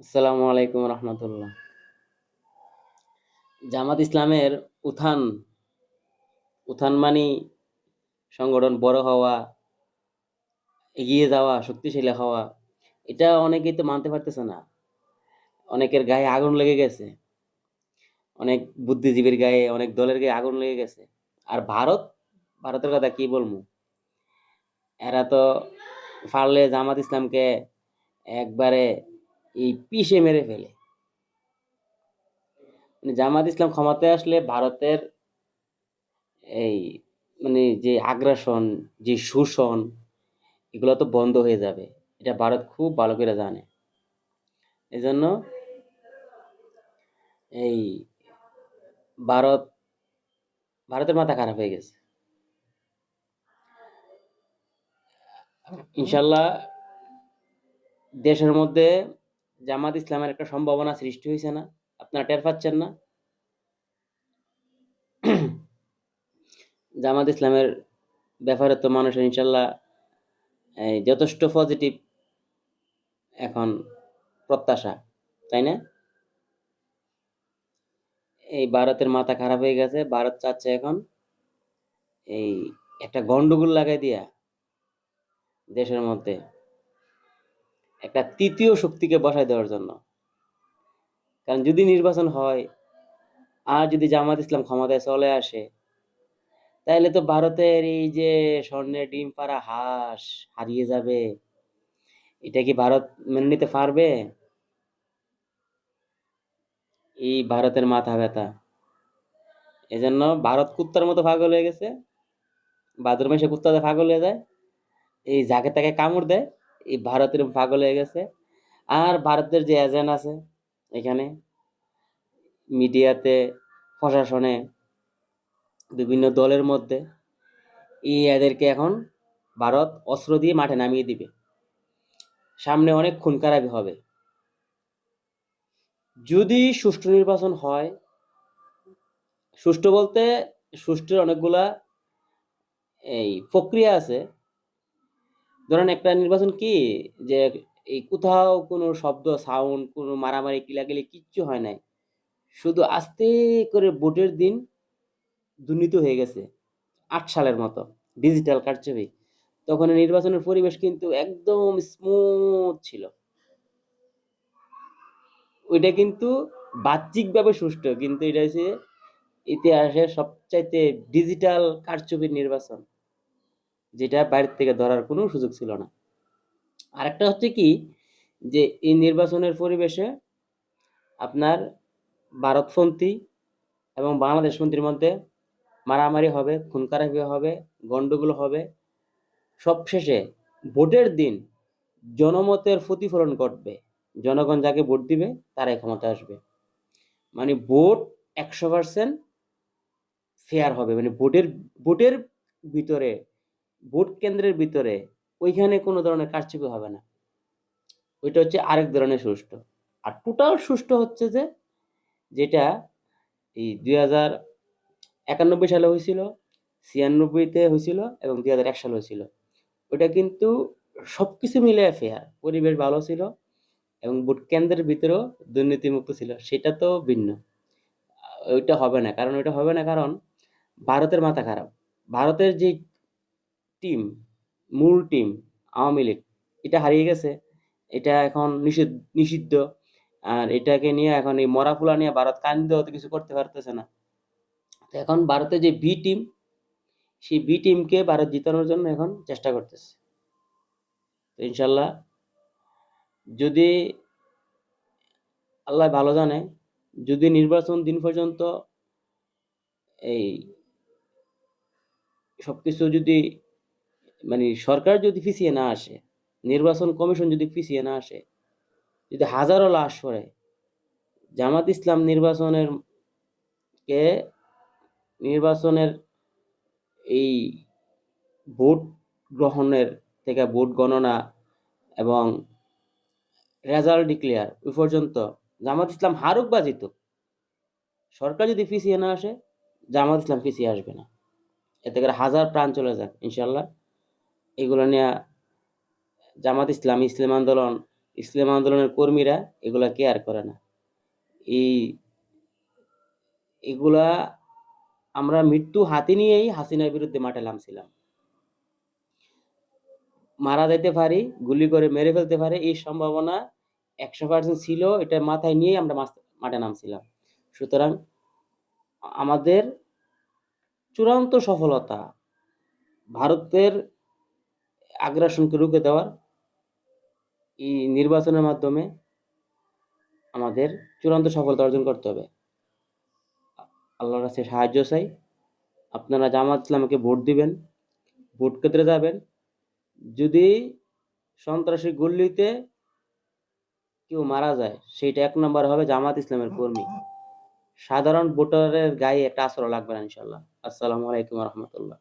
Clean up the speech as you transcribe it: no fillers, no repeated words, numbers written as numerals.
আসসালামু আলাইকুম রহমতুল্লাহ। জামাত ইসলামের উত্থান উত্থান মানে সংগঠন বড় হওয়া, এগিয়ে যাওয়া, শক্তিশালী হওয়া। এটা অনেকেই তো মানতে পারতেছে না। অনেকের গায়ে আগুন লেগে গেছে, অনেক বুদ্ধিজীবীর গায়ে, অনেক দলের গায়ে আগুন লেগে গেছে। আর ভারতের কথা কি বলবো। এরা তো পারলে জামাত ইসলামকে একবারে এই পিষে মেরে ফেলে। মানে জামাত ইসলাম ক্ষমতায় আসলে ভারতের এই যে আগ্রাসন, যে শোষণ, এগুলো তো বন্ধ হয়ে যাবে। এটা ভারত খুব ভালো করে জানে। এজন্য এই ভারত ভারতের মাথা খারাপ হয়ে গেছে। ইনশাল্লাহ দেশের মধ্যে জামাত ইসলামের একটা সম্ভাবনা সৃষ্টি হয়েছে না? আপনারা টের পাচ্ছেন না? জামাত ইসলামের ব্যাপারে তো মানুষের ইনশাল্লাহ যথেষ্ট পজিটিভ এখন প্রত্যাশা, তাই না? এই ভারতের মাথা খারাপ হয়ে গেছে। ভারত চাচ্ছে এখন এই একটা গন্ডগোল লাগাই দিয়া দেশের মধ্যে একটা তৃতীয় শক্তিকে বসায় দেওয়ার জন্য। কারণ যদি নির্বাচন হয় আর যদি জামাত ইসলাম ক্ষমতায় চলে আসে, তাহলে তো ভারতের এই যে স্বর্ণের ডিম পাড়া হাঁস হারিয়ে যাবে। এটা কি ভারত মেনে নিতে পারবে? এই ভারতের মাথা ব্যথা। এজন্য ভারত কুত্তার মতো পাগল হয়ে গেছে। ভাদ্র মাসে কুত্তাতে পাগল হয়ে যায়, এই যাকে তাকে কামড় দেয়। এই ভারতের পাগল হয়ে গেছে। আর ভারতের যে এজেন্ট আছে এখানে, মিডিয়াতে, প্রশাসনে, বিভিন্ন দলের মধ্যে, এদেরকে এখন ভারত অস্ত্র দিয়ে মাঠে নামিয়ে দিবে। সামনে অনেক খুন খারাপি হবে। যদি সুষ্ঠু নির্বাচন হয়, সুষ্ঠু বলতে সুষ্ঠুর অনেকগুলা প্রক্রিয়া আছে। ধরেন একটা নির্বাচন কি, যে এই কোথাও কোনো শব্দ, সাউন্ড, কোনো মারামারি, কিলাকিলি কিচ্ছু হয় নাই। শুধু আস্তে করে ভোটের দিন দুর্নীতি হয়ে গেছে ৮ সালের মতো, ডিজিটাল কারচুপি। তখন এই নির্বাচনের পরিবেশ কিন্তু একদম স্মুথ ছিল। ওইটা কিন্তু বাহ্যিকভাবে সুষ্ঠু, কিন্তু এটা হচ্ছে ইতিহাসের সবচাইতে ডিজিটাল কারচুপির নির্বাচন, যেটা বাইরে থেকে ধরার কোনো সুযোগ ছিল না। আরেকটা হচ্ছে কি, যে এই নির্বাচনের পরিবেশে আপনার ভারতপন্থী এবং বাংলাদেশপন্থীর মধ্যে মারামারি হবে, খুন খারাপি হবে, গন্ডগোল হবে। সবশেষে ভোটের দিন জনমতের প্রতিফলন ঘটবে। জনগণ যাকে ভোট দিবে তারাই ক্ষমতা আসবে। মানে ভোট ১০০% ফেয়ার হবে। মানে ভোটের ভিতরে, ভোট কেন্দ্রের ভিতরে ওইখানে কোনো ধরনের কারচুপি হবে না। ওইটা হচ্ছে আরেক ধরনের সুষ্ঠু। আর টোটাল সুষ্ঠু হচ্ছে যে, যেটা এই ২০৯১ সালে হয়েছিল, ৯৬-তে হয়েছিল এবং ২০০১ সালে হয়েছিল। ওটা কিন্তু সবকিছু মিলে ফেয়ার, পরিবেশ ভালো ছিল এবং ভোট কেন্দ্রের ভিতরেও দুর্নীতিমুক্ত ছিল। সেটা তো ভিন্ন। ওইটা হবে না। কারণ ওইটা হবে না, কারণ ভারতের মাথা খারাপ। ভারতের যে টিম, মূল টিম, আওয়ামী লীগ, এটা হারিয়ে গেছে। এটা এখন নিষিদ্ধ। আর এটাকে নিয়ে এখন এই মরা পোলা নিয়ে ভারত কান দিয়েও তো কিছু করতে পারতেছে না। তো এখন ভারতের যে বি টিম, সেই বি টিমকে ভারত জিতানোর জন্য এখন চেষ্টা করতেছে। তো ইনশাল্লাহ, যদি আল্লাহ ভালো জানে, যদি নির্বাচন দিন পর্যন্ত এই সবকিছু যদি, মানে সরকার যদি পিছিয়ে না আসে, নির্বাচন কমিশন যদি পিছিয়ে না আসে, যদি হাজারো লাশ পড়ে, জামাত ইসলাম কে নির্বাচনের এই ভোট গ্রহণের থেকে ভোট গণনা এবং রেজাল্ট ডিক্লেয়ার ওই পর্যন্ত জামাত ইসলাম হারুক বা জিতুক, সরকার যদি পিছিয়ে না আসে, জামাত ইসলাম পিছিয়ে আসবে না। এতে করে হাজার প্রাণ চলে যাক ইনশাল্লাহ। এগুলো নিয়ে জামাত ইসলাম, ইসলাম আন্দোলন ইসলাম আন্দোলনের কর্মীরা এগুলা কেয়ার করে না। এই এগুলা আমরা মৃত্যু হাতে নিয়েই হাসিনার বিরুদ্ধে মাঠে নামছিলাম। মারা যাইতে পারি, গুলি করে মেরে ফেলতে পারে, এই সম্ভাবনা 100% ছিল। এটা মাথায় নিয়েই আমরা মাঠে নামছিলাম। সুতরাং আমাদের চূড়ান্ত সফলতা ভারতের আগ্রাসনকে রুখে দেওয়ার এই নির্বাচনের মাধ্যমে আমাদের চূড়ান্ত সফলতা অর্জন করতে হবে। আল্লাহর কাছে সাহায্য চাই। আপনারা জামাত ইসলামকে ভোট দিবেন, ভোট কেন্দ্রে যাবেন। যদি সন্ত্রাসী গুল্লিতে কেউ মারা যায়, সেইটা 1 নম্বর হবে জামাত ইসলামের কর্মী। সাধারণ ভোটারের গায়ে একটা আঁচড়ও লাগবে না ইনশাআল্লাহ। আসসালামু আলাইকুম ওয়া রাহমাতুল্লাহ।